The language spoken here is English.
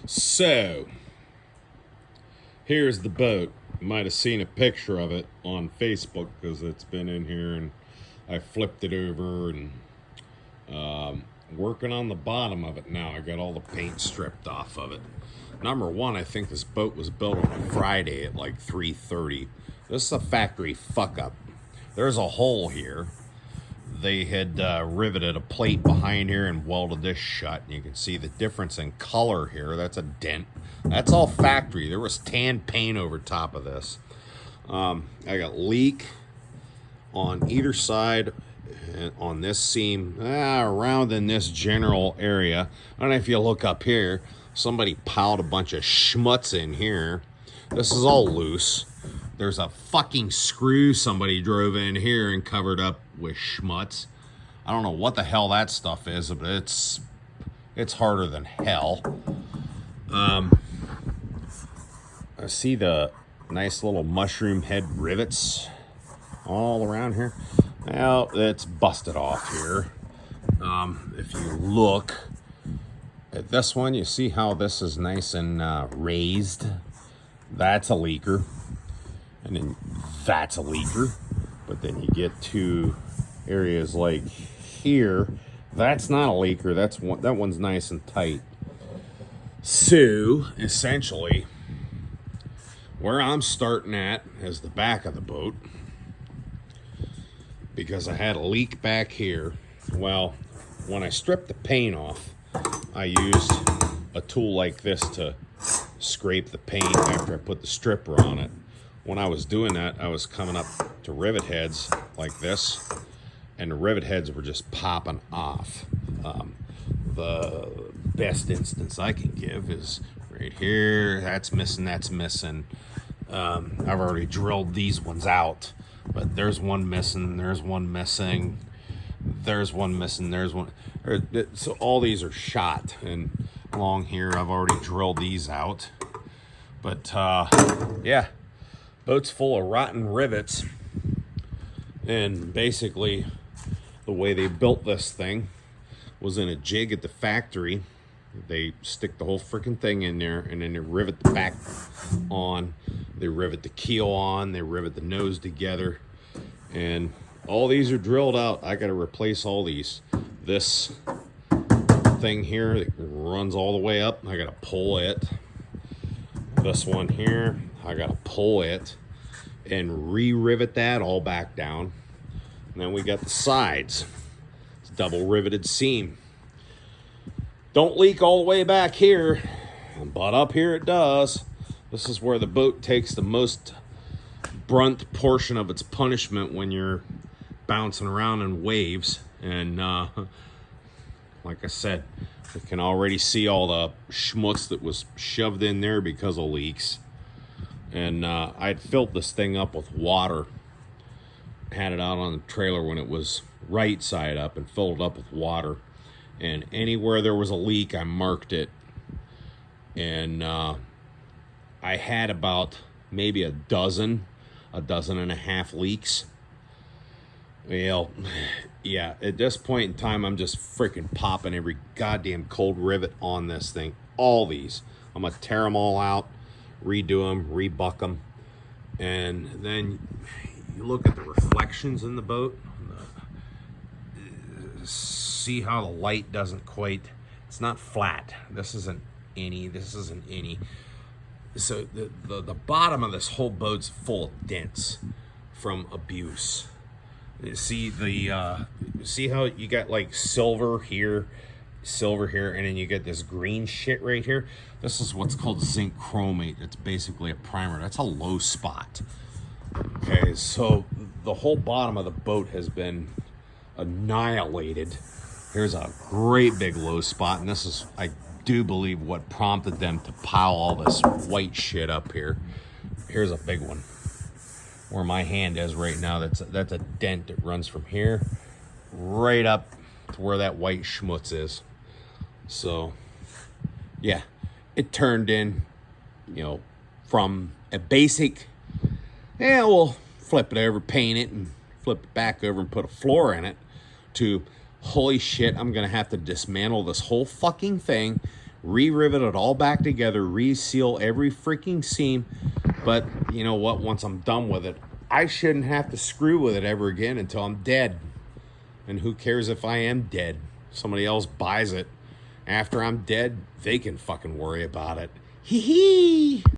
So, here's the boat. You might have seen a picture of it on Facebook because it's been in here and I flipped it over and working on the bottom of it now. I got all the paint stripped off of it. Number one, I think this boat was built on a Friday at like 3:30. This is a factory fuck up. There's a hole here. They had riveted a plate behind here and welded this shut. You can see the difference in color here. That's a dent. That's all factory. There was tan paint over top of this. I got leak on either side on this seam, around in this general area. I don't know if you look up here, somebody piled a bunch of schmutz in here. This is all loose. There's a fucking screw somebody drove in here and covered up with schmutz. I don't know what the hell that stuff is, but it's harder than hell. I see the nice little mushroom head rivets all around here. Well, it's busted off here. If you look at this one, you see how this is nice and raised. That's a leaker. And then that's a leaker. But then you get to areas like here. That's not a leaker. That one's nice and tight. So, essentially, where I'm starting at is the back of the boat. Because I had a leak back here. Well, when I stripped the paint off, I used a tool like this to scrape the paint after I put the stripper on it. When I was doing that, I was coming up to rivet heads like this, and the rivet heads were just popping off. The best instance I can give is right here. That's missing, that's missing. I've already drilled these ones out, but there's one missing, there's one missing, there's one missing, there's one. So all these are shot, and along here I've already drilled these out. But yeah, boat's full of rotten rivets, and basically the way they built this thing was in a jig at the factory. They stick the whole freaking thing in there, and then they rivet the back on, they rivet the keel on, they rivet the nose together, and all these are drilled out. I got to replace all these. This thing here that runs all the way up, I got to pull it. This one here, I got to pull it and re-rivet that all back down. And then we got the sides. It's double riveted seam. Don't leak all the way back here, but up here it does. This is where the boat takes the most brunt portion of its punishment when you're bouncing around in waves. And like I said, you can already see all the schmutz that was shoved in there because of leaks. And I'd filled this thing up with water, had it out on the trailer when it was right side up, and filled it up with water. And anywhere there was a leak, I marked it. And I had about maybe a dozen and a half leaks. Well, yeah, at this point in time, I'm just freaking popping every goddamn cold rivet on this thing. All these. I'm going to tear them all out, redo them, rebuck them. And then you look at the reflections in the boat. See how the light doesn't quite, it's not flat. This isn't any, this isn't any. So the bottom of this whole boat's full of dents from abuse. See see how you got like silver here, and then you get this green shit right here. This is what's called zinc chromate. It's basically a primer. That's a low spot. Okay, so the whole bottom of the boat has been annihilated. Here's a great big low spot, and this is, I do believe, what prompted them to pile all this white shit up here. Here's a big one where my hand is right now. That's a dent that runs from here right up to where that white schmutz is. So yeah, it turned in, you know, from a basic, yeah, we'll flip it over, paint it, and flip it back over and put a floor in it, to holy shit, I'm gonna have to dismantle this whole fucking thing, re-rivet it all back together, reseal every freaking seam. But you know what? Once I'm done with it, I shouldn't have to screw with it ever again until I'm dead. And who cares if I am dead? Somebody else buys it. After I'm dead, they can fucking worry about it. Hee hee!